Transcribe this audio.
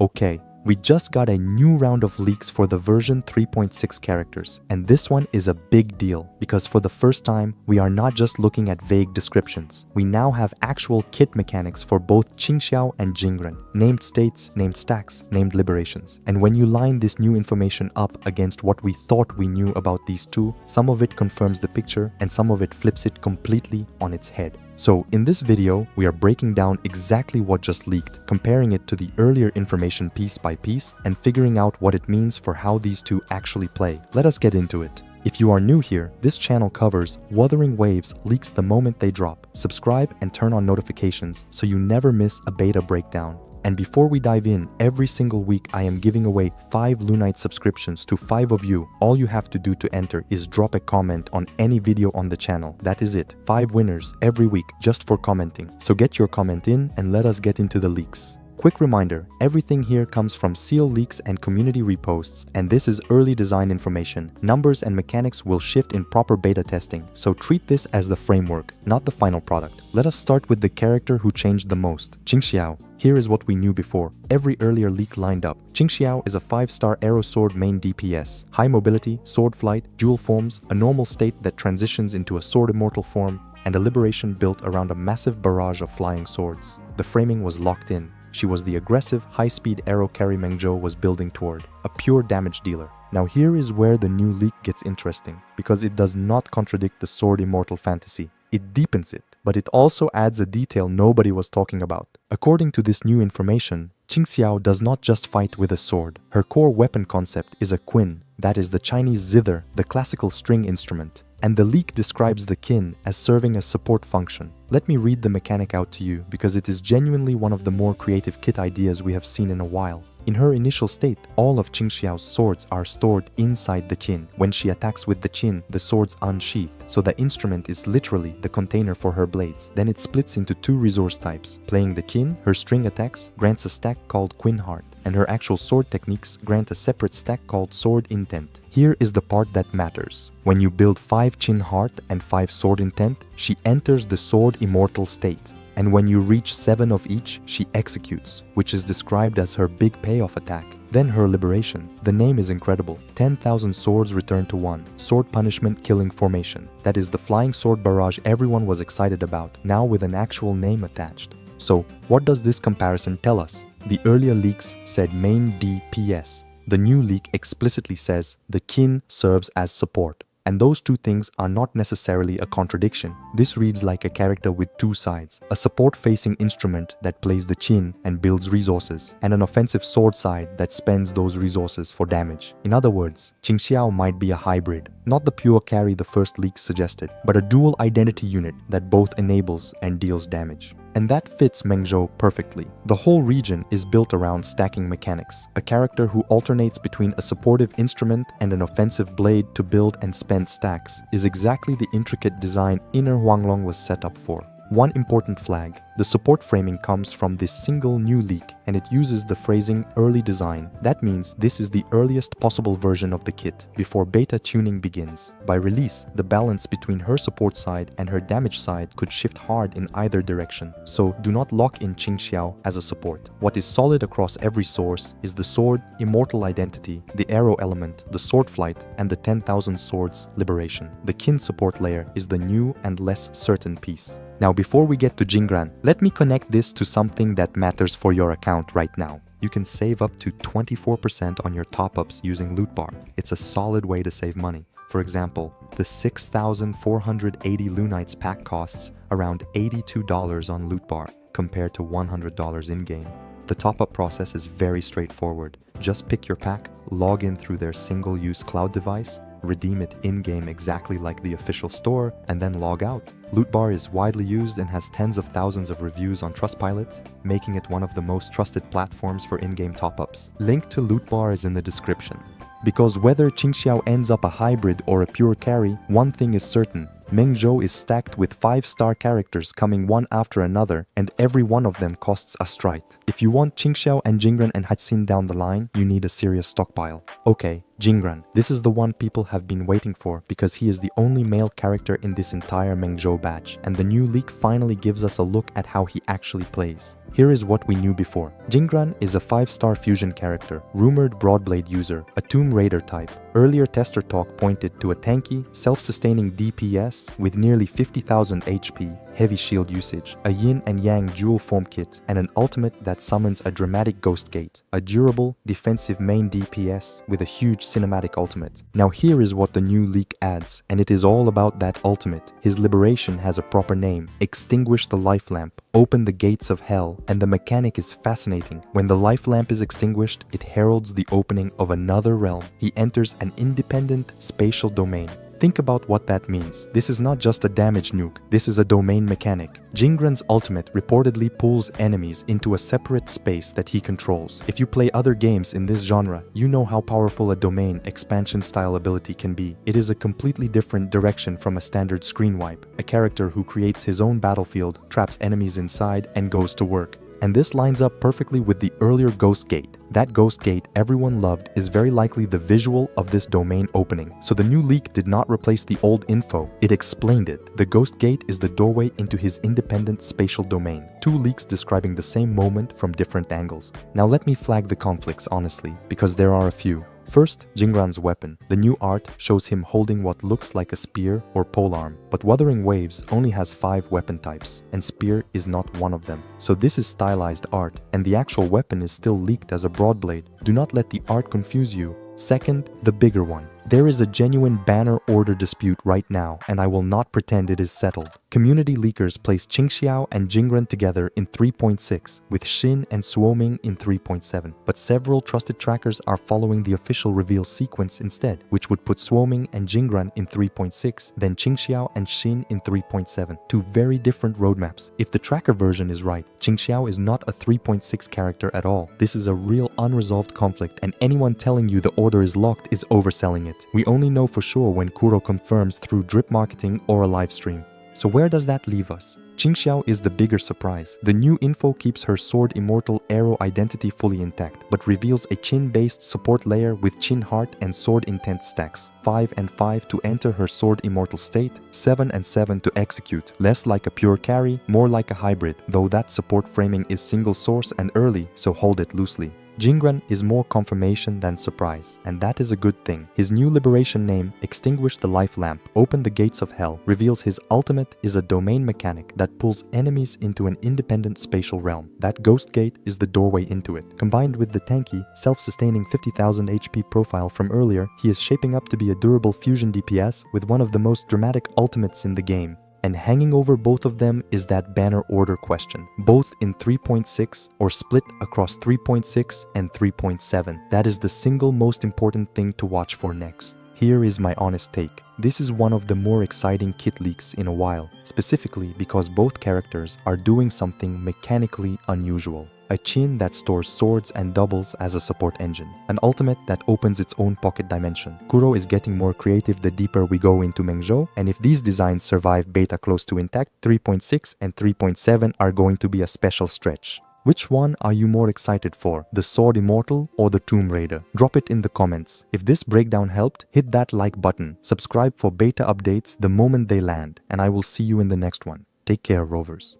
Okay, we just got a new round of leaks for the version 3.6 characters, and this one is a big deal because for the first time, we are not just looking at vague descriptions. We now have actual kit mechanics for both Qingxiao and Jingran, named states, named stacks, named liberations. And when you line this new information up against what we thought we knew about these two, some of it confirms the picture and some of it flips it completely on its head. So in this video, we are breaking down exactly what just leaked, comparing it to the earlier information piece by piece, and figuring out what it means for how these two actually play. Let us get into it. If you are new here, this channel covers Wuthering waves leaks the moment they drop. Subscribe and turn on notifications so you never miss a beta breakdown. And before we dive in, every single week I am giving away 5 Lunite subscriptions to 5 of you. All you have to do to enter is drop a comment on any video on the channel. That is it. 5 winners every week just for commenting. So get your comment in and let us get into the leaks. Quick reminder, everything here comes from Seele Leaks and community reposts, and this is early design information. Numbers and mechanics will shift in proper beta testing, so treat this as the framework, not the final product. Let us start with the character who changed the most, Qingxiao. Here is what we knew before. Every earlier leak lined up. Qingxiao is a 5-star Aero sword main DPS. High mobility, sword flight, dual forms, a normal state that transitions into a sword immortal form, and a liberation built around a massive barrage of flying swords. The framing was locked in. She was the aggressive, high-speed Aero carry mengzhou was building toward, a pure damage dealer. Now here is where the new leak gets interesting, because it does not contradict the sword immortal fantasy. It deepens it, but it also adds a detail nobody was talking about. According to this new information, Qingxiao does not just fight with a sword. Her core weapon concept is a qin, that is the Chinese zither, the classical string instrument. And the leak describes the qin as serving a support function. Let me read the mechanic out to you because it is genuinely one of the more creative kit ideas we have seen in a while. In her initial state, all of Qingxiao's swords are stored inside the qin. When she attacks with the qin, the swords unsheathed, so the instrument is literally the container for her blades. Then it splits into 2 resource types. Playing the qin, her string attacks grants a stack called qin heart, and her actual sword techniques grant a separate stack called sword intent. Here is the part that matters. When you build 5 qin heart and 5 sword intent, she enters the sword immortal state. And when you reach 7 of each, she executes, which is described as her big payoff attack. Then her liberation. The name is incredible. 10,000 swords return to 1. Sword punishment killing formation. That is the flying sword barrage everyone was excited about, now with an actual name attached. So, what does this comparison tell us? The earlier leaks said main DPS. The new leak explicitly says the qin serves as support. And those two things are not necessarily a contradiction. This reads like a character with 2 sides. A support-facing instrument that plays the qin and builds resources, and an offensive sword side that spends those resources for damage. In other words, Qingxiao might be a hybrid. Not the pure carry the first leak suggested, but a dual identity unit that both enables and deals damage. And that fits mengzhou perfectly. The whole region is built around stacking mechanics, a character who alternates between a supportive instrument and an offensive blade to build and spend stacks is exactly the intricate design Inner Huanglong was set up for. One important flag, the support framing comes from this single new leak, and it uses the phrasing early design. That means this is the earliest possible version of the kit, before beta tuning begins. By release, the balance between her support side and her damage side could shift hard in either direction, so do not lock in Qingxiao as a support. What is solid across every source is the sword, immortal identity, the Aero element, the sword flight, and the 10,000 swords liberation. The qin support layer is the new and less certain piece. Now before we get to Jingran, let me connect this to something that matters for your account right now. You can save up to 24% on your top-ups using LootBar. It's a solid way to save money. For example, the 6,480 Lunites pack costs around $82 on LootBar compared to $100 in-game. The top-up process is very straightforward. Just pick your pack, log in through their single-use cloud device, redeem it in-game exactly like the official store, and then log out. LootBar is widely used and has tens of thousands of reviews on Trustpilot, making it one of the most trusted platforms for in-game top-ups. Link to LootBar is in the description. Because whether Qingxiao ends up a hybrid or a pure carry, one thing is certain. Mengzhou is stacked with 5-star characters coming one after another, and every one of them costs a strike. If you want Qingxiao and Jingran and hsin down the line, you need a serious stockpile. Okay, Jingran. This is the one people have been waiting for because he is the only male character in this entire mengzhou batch, and the new leak finally gives us a look at how he actually plays. Here is what we knew before. Jingran is a 5-star fusion character, rumored broadblade user, a Tomb Raider type. Earlier tester talk pointed to a tanky, self-sustaining DPS with nearly 50,000 HP, heavy shield usage, a yin and yang dual form kit, and an ultimate that summons a dramatic ghost gate, a durable, defensive main DPS with a huge cinematic ultimate. Now here is what the new leak adds, and it is all about that ultimate. His liberation has a proper name: Extinguish the Life Lamp, open the gates of hell, and the mechanic is fascinating. When the life lamp is extinguished, it heralds the opening of another realm. He enters an independent spatial domain. Think about what that means. This is not just a damage nuke, this is a domain mechanic. Jingran's ultimate reportedly pulls enemies into a separate space that he controls. If you play other games in this genre, you know how powerful a domain expansion style ability can be. It is a completely different direction from a standard screen wipe. A character who creates his own battlefield, traps enemies inside, and goes to work. And this lines up perfectly with the earlier Ghost Gate. That Ghost Gate everyone loved is very likely the visual of this domain opening. So the new leak did not replace the old info, it explained it. The Ghost Gate is the doorway into his independent spatial domain. 2 leaks describing the same moment from different angles. Now let me flag the conflicts honestly, because there are a few. First, Jingran's weapon. The new art shows him holding what looks like a spear or polearm, but Wuthering Waves only has 5 weapon types, and spear is not one of them. So this is stylized art, and the actual weapon is still leaked as a broadblade. Do not let the art confuse you. Second, the bigger one. There is a genuine banner order dispute right now, and I will not pretend it is settled. Community leakers place Qingxiao and Jingran together in 3.6, with hsin and suoming in 3.7. But several trusted trackers are following the official reveal sequence instead, which would put suoming and Jingran in 3.6, then Qingxiao and hsin in 3.7. 2 very different roadmaps. If the tracker version is right, Qingxiao is not a 3.6 character at all. This is a real unresolved conflict, and anyone telling you the order is locked is overselling it. We only know for sure when Kuro confirms through drip marketing or a live stream. So where does that leave us? Qingxiao is the bigger surprise. The new info keeps her sword immortal Aero identity fully intact, but reveals a qin-based support layer with qin heart and sword intent stacks. 5 and 5 to enter her sword immortal state, 7 and 7 to execute. Less like a pure carry, more like a hybrid, though that support framing is single source and early, so hold it loosely. Jingran is more confirmation than surprise, and that is a good thing. His new liberation name, Extinguish the Life Lamp, Open the Gates of Hell, reveals his ultimate is a domain mechanic that pulls enemies into an independent spatial realm. That Ghost Gate is the doorway into it. Combined with the tanky, self-sustaining 50,000 HP profile from earlier, he is shaping up to be a durable fusion DPS with one of the most dramatic ultimates in the game. And hanging over both of them is that banner order question, both in 3.6 or split across 3.6 and 3.7. That is the single most important thing to watch for next. Here is my honest take. This is one of the more exciting kit leaks in a while, specifically because both characters are doing something mechanically unusual. A qin that stores swords and doubles as a support engine. An ultimate that opens its own pocket dimension. Kuro is getting more creative the deeper we go into mengzhou, and if these designs survive beta close to intact, 3.6 and 3.7 are going to be a special stretch. Which one are you more excited for, the Sword Immortal or the Tomb Raider? Drop it in the comments. If this breakdown helped, hit that like button, subscribe for beta updates the moment they land, and I will see you in the next one. Take care, Rovers.